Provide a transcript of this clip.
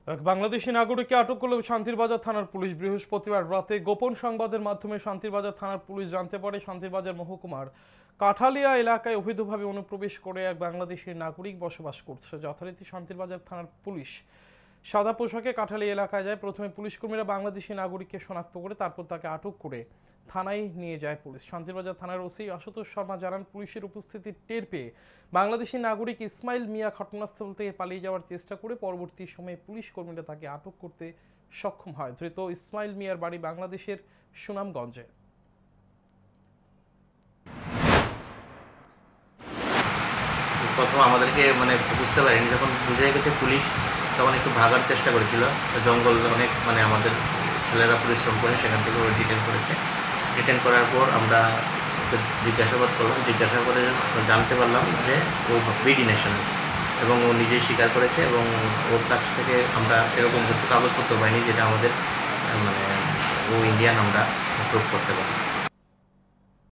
এক বাংলাদেশি নাগরিককে আটক করল শান্তিরবাজার থানার পুলিশ। বৃহস্পতিবার রাতে গোপন সংবাদের মাধ্যমে শান্তিরবাজার থানার পুলিশ জানতে পারে শান্তিরবাজার মহকুমার কাঠালিয়া এলাকায় অবৈধভাবে অনুপ্রবেশ করে এক বাংলাদেশি নাগরিক বসবাস করছে। যথারীতি শান্তিরবাজার থানার পুলিশ সাদা পোশাকে কাঠালিয়া এলাকায় যায়। প্রথমে পুলিশ কর্মীরা বাংলাদেশি নাগরিককে শনাক্ত করে তারপর তাকে আটক করে থানায় নিয়ে যায় পুলিশ। শান্তিরবাজার থানার ওসি আশুতোষ শর্মা জানান, পুলিশের উপস্থিতি টের পেয়ে বাংলাদেশি নাগরিক ইসমাইল মিয়া ঘটনাস্থল থেকে পালিয়ে যাওয়ার চেষ্টা করে পরবর্তী সময়ে পুলিশ কর্মীরা তাকে আটক করতে সক্ষম হয়। ধৃত ইসমাইল মিয়ার বাড়ি বাংলাদেশের সুনামগঞ্জে। প্রথম আমাদেরকে বুঝতে পারিনি, যখন বুঝে গেছে পুলিশ তখন একটু ভাগার চেষ্টা করেছিল। জঙ্গল অনেক আমাদের ছেলেরা পরিশ্রম করে সেখান থেকে ওরা ডিটেন করেছে। ডিটেন করার পর আমরা ওকে জিজ্ঞাসাবাদ করলাম। জিজ্ঞাসাবাদে জানতে পারলাম যে ও বিডি ন্যাশনাল এবং ও নিজেই স্বীকার করেছে এবং ওর কাছ থেকে আমরা এরকম কিছু কাগজপত্র পাইনি যেটা আমাদের ও ইন্ডিয়ান আমরা প্রুভ করতে পারি।